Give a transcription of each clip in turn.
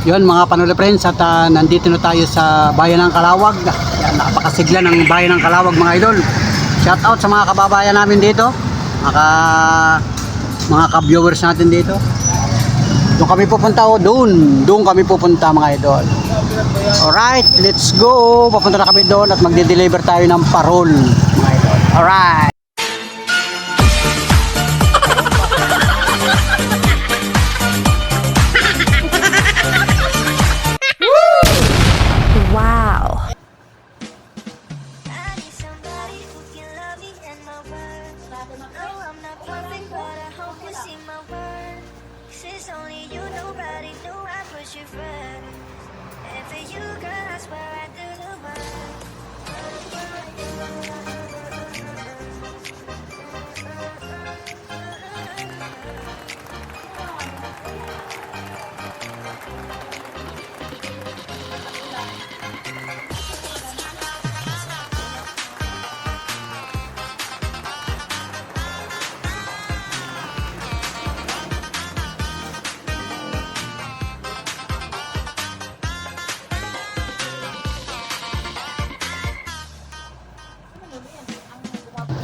Yun mga Panuli friends, at nandito na tayo sa bayan ng Calawag. Yan, napakasigla ng bayan ng Calawag mga idol. Shout out sa mga kababayan namin dito, mga ka-viewers natin dito. Doon kami pupunta doon kami pupunta mga idol. Alright, let's go. Papunta na kami doon at magde-deliver tayo ng parol mga idol. Alright.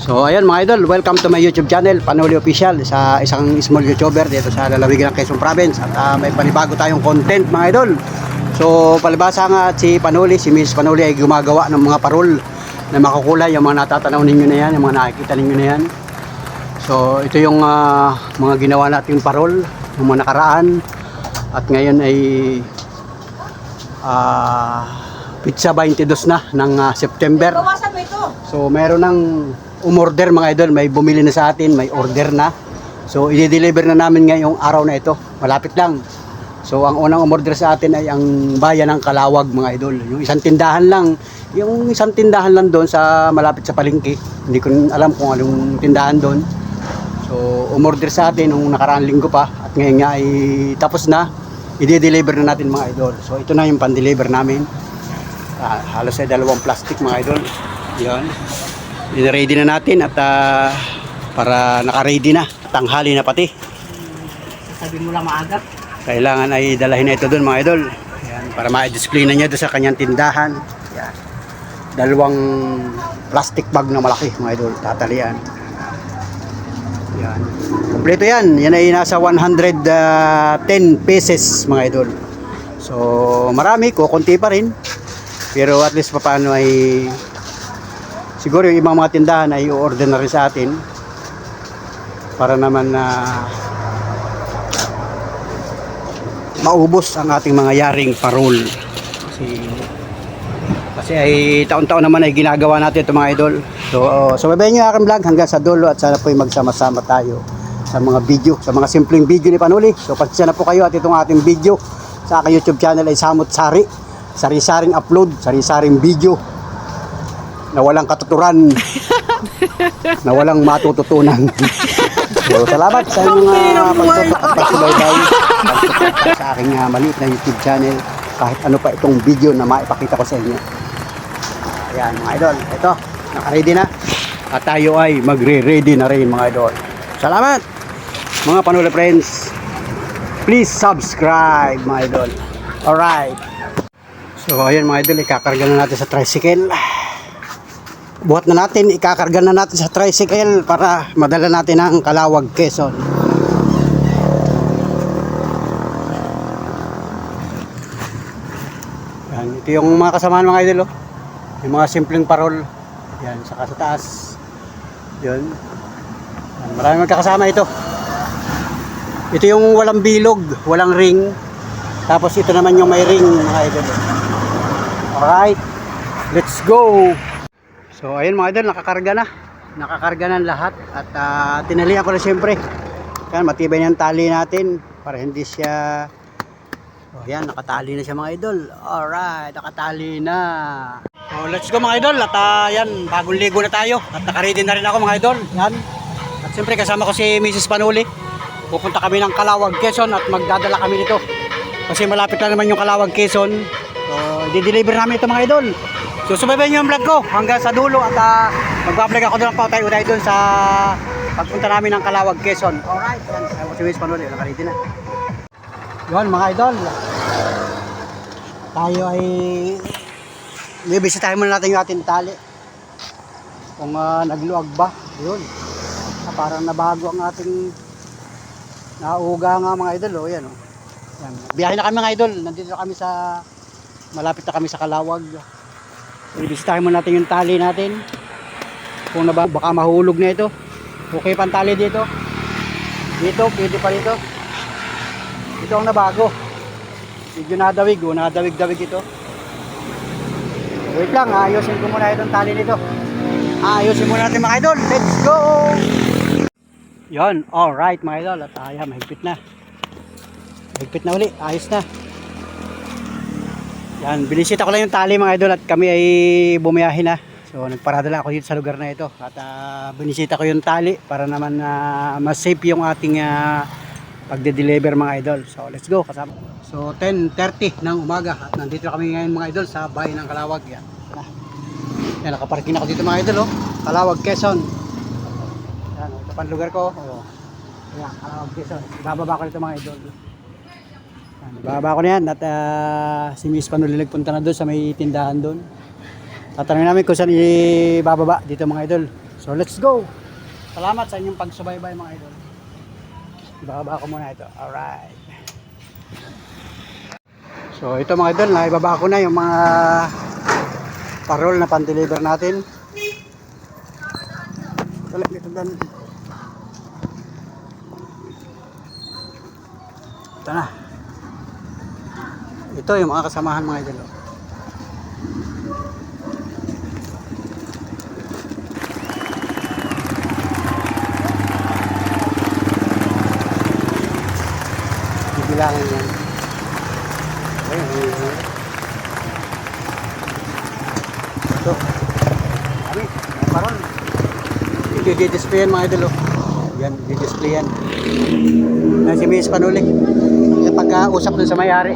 So ayan mga idol, welcome to my YouTube channel, Panuli Official, sa isang small YouTuber dito sa lalawigan ng Quezon Province. At may panibago tayong content mga idol. So palibasa nga si Panuli, si Miss Panuli ay gumagawa ng mga parol na makukulay, yung mga natatanaw ninyo na yan, yung mga nakikita ninyo na yan. So ito yung mga ginawa nating parol ng mga nakaraan. At ngayon ay pizza 22 na ng September. So meron ng umorder mga idol, may bumili na sa atin, may order na. So i-deliver na namin ngayong araw na ito, malapit lang. So ang unang umorder sa atin ay ang bayan ng Calawag mga idol. Yung isang tindahan lang doon sa malapit sa palengke. Hindi ko alam kung anong tindahan doon. So umorder sa atin nung nakaraang linggo pa, at ngayon nga ay tapos na. I-deliver na natin mga idol. So ito na yung pan-deliver namin. Halos ay 2 plastic mga idol. Yan. I-ready na natin at para naka-ready na, tanghali na pati. Sabi mo lang maaga. Kailangan ay dalahin na ito doon mga idol. Yan, para ma-display na niya doon sa kanyang tindahan. Yan. 2 plastic bag na malaki mga idol, tatalian. Yan. Kompleto yan. Yan ay nasa 110 pieces mga idol. So marami, kukunti pa rin. Pero at least paano ay siguro yung ibang mga tindahan ay i-order na rin sa atin para naman na maubos ang ating mga yaring parol. Kasi ay taon-taon naman ay ginagawa natin ito mga idol. So subaybayan nyo yung aking vlog hanggang sa dulo at sana po ay magsama-sama tayo sa mga video, sa mga simpleng video ni Panuli. So pasensya na po kayo at itong ating video sa aking YouTube channel ay samot-sari, sari-saring upload, sari-saring video na walang katuturan, na walang matututunan. So salamat sa inyong pagsubaybay sa aking maliit na YouTube channel, kahit ano pa itong video na maipakita ko sa inyo. Ayan mga idol, ito naka-ready na at tayo ay magre-ready na rin mga idol. Salamat mga Panuli friends, please subscribe mga idol. Alright, so ayan mga idol, ikakarga na natin sa tricycle. Buhat na natin, ikakarga na natin sa tricycle para madala natin ang Calawag, Quezon. Yan, ito yung mga kasamahan mga idol, yung mga simpleng parol. Yan, saka sa taas. Yun. Yan, maraming magkakasama ito. Ito yung walang bilog, walang ring. Tapos ito naman yung may ring mga idol. Alright, let's go! So ayun mga idol, nakakarga na lahat at tinalihan ko na siyempre. Kaya matibay na yung tali natin para hindi siya, ayan, nakatali na siya mga idol. Alright, nakatali na. So let's go mga idol, at yan, bagong ligo na tayo at nakaready na rin ako mga idol. Yan. At siyempre kasama ko si Mrs. Panuli. Pupunta kami ng Calawag, Quezon at magdadala kami dito kasi malapit lang naman yung Calawag, Quezon. So i-deliver namin ito mga idol. So subaybayan nyo yung vlog ko hanggang sa dulo at magbablog ako doon ng pautay-utay doon sa pagpunta namin ng Calawag, Quezon. Alright, yan. Ako si Miss Panuli, nakaredy na. Yun mga idol. tayo ay bibisitahin muna natin yung ating tali. Kung nagluag ba. Yun. Parang nabago ang ating nauga nga mga idol. O, yan, o. Yan. Biyahe na kami mga idol. Nandito na kami sa malapit na kami sa Calawag. Bibisitahin muna natin yung tali natin. Kung baka mahulog na ito. Okay pang tali dito. Dito, pwede pa dito. Ito ang nabago. Medyo nadawig, nadawig-dawig ito. Wait lang, ayusin ko muna itong tali nito. Ayusin muna natin mga idol. Let's go! Yan, alright mga idol. At ayan, mahigpit na. Mahigpit na uli, ayos na. Yan, binisita ko lang yung tali mga idol at kami ay bumiyahe na. So nagparada lang ako dito sa lugar na ito. At binisita ko yung tali para naman mas safe yung ating pagde-deliver mga idol. So let's go kasama. So 10:30 ng umaga at nandito kami ngayon mga idol sa bayan ng Calawag. Yan. Yan, nakaparking ako dito mga idol. Oh. Calawag, Quezon. Yan, ito pa lugar ko. Oh. Yan, Calawag, Quezon. Bababa ko dito mga idol. Yan, bababa ko na yan at si Miss Panuli nagpunta na doon sa may tindahan doon. Tatanungin namin kung saan ibababa dito mga idol. So let's go. Salamat sa inyong pagsubaybay mga idol. Ibababa ko muna ito. Alright. So ito mga idol, naibaba ko na yung mga parol na pan-deliver natin. Ito na. Ito yung mga kasamahan mga idol. Bilangan yan. Ito. Kami, parol. I-display yan mga idol. Yan, i-display yan. Yan si Miss Panuli. Yung pagkausap dun sa may-ari.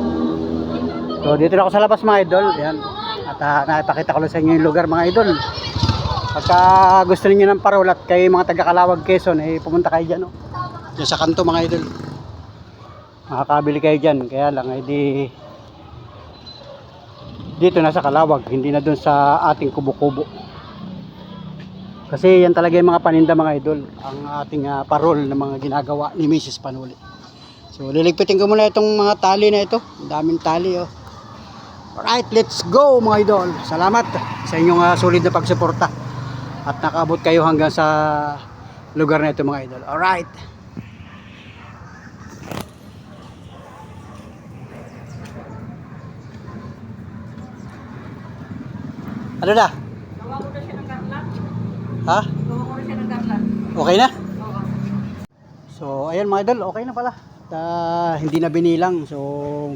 So dito na ako sa labas mga idol. Yan. At nakipakita ko lang sa inyo yung lugar mga idol. Pagka gusto niyo ng parol at kayo mga taga Calawag, Quezon, pumunta kayo dyan. Diyan sa kanto mga idol. Makakabili kayo dyan, kaya lang dito na sa Calawag, hindi na dun sa ating kubo-kubo. Kasi yan talaga yung mga paninda mga idol, ang ating parol na mga ginagawa ni Mrs. Panuli. So liligpitin ko muna itong mga tali na ito, ang daming tali. Alright, let's go mga idol. Salamat sa inyong solid na pagsuporta at nakaabot kayo hanggang sa lugar na ito mga idol. Alright. Ano na? Gawa ko na siya ng garland. Ha? Gawa ko na siya ng garland. Okay na? Oo. So, ayan mga idol, okay na pala. At, hindi na binilang. So,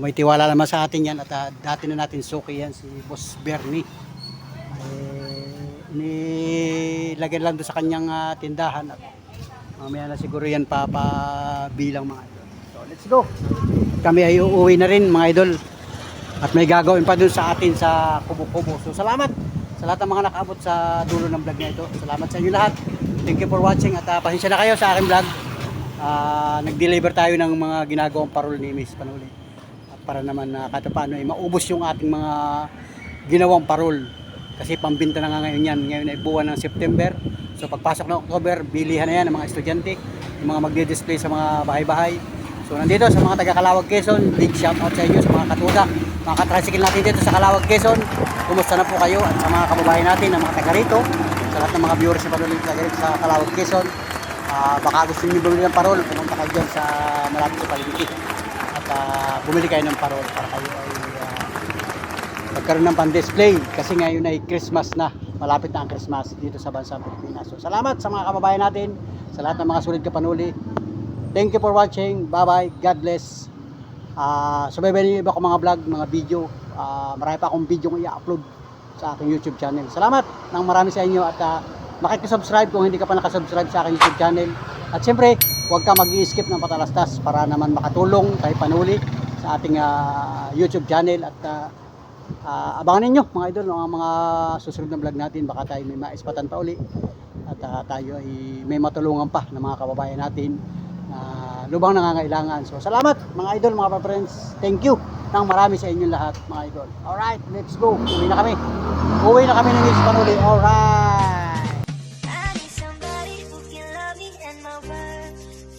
may tiwala naman sa atin yan. At dati na natin suki yan, si Boss Bernie. Nilagay lang doon sa kanyang tindahan. At mamaya na siguro yan papabilang mga idol. So, let's go. Kami ay uuwi na rin mga idol. At may gagawin pa doon sa atin sa kubo-kubo. So, salamat sa lahat ng mga nakaabot sa dulo ng vlog na ito. Salamat sa inyo lahat. Thank you for watching at pasensya na kayo sa aking vlog. Nag-deliver tayo ng mga ginagawang parol ni Miss Panuli. At para naman kahit paano maubos yung ating mga ginawang parol. Kasi pambinta na nga ngayon yan. Ngayon ay buwan ng September. So pagpasok ng October, bilihan na yan ng mga estudyante. Yung mga magdi-display sa mga bahay-bahay. So nandito sa mga taga Calawag, Quezon, big shout out sa inyo sa mga katuda, mga katricycle natin dito sa Calawag, Quezon. Kumusta na po kayo at sa mga kababayan natin na mga taga rito, sa lahat ng mga viewers na Panuli sa Calawag, Quezon. Baka gusto niyo bumili ng parol, pumunta kayo dyan sa malapit sa Palibiki. At bumili kayo ng parol para kayo ay magkaroon ng pan-display. Kasi ngayon ay Christmas na, malapit na ang Christmas dito sa bansang Pilipinas. So salamat sa mga kababayan natin, sa lahat ng mga sulit kapanuli. Thank you for watching. Bye-bye. God bless. Subaybayan niyo iba ko mga vlog, mga video. Marami pa akong video i-upload sa aking YouTube channel. Salamat ng marami sa inyo at makikisubscribe kung hindi ka pa nakasubscribe sa aking YouTube channel. At siyempre, huwag ka mag-i-skip ng patalastas para naman makatulong kay Panuli sa ating YouTube channel. At abangan ninyo mga idol ang mga susunod na vlog natin. Baka tayo may maispatan pa uli. At tayo ay may matulungan pa ng mga kababayan natin. lubang nangangailangan. So salamat mga idol, mga pa-friends. Thank you ng marami sa inyong lahat mga idol. Alright, let's go. Uwi na kami. Uwi na kami ng Hispanoli. Alright. I need somebody who can love me and my worth.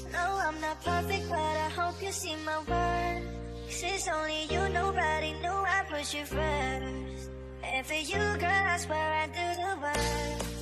No, I'm not perfect, but I hope you see my worth. 'Cause it's only you, nobody knew I put you first. And for you, girl, I swear I do the work.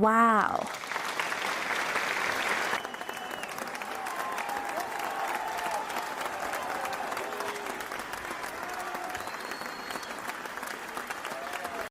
Wow.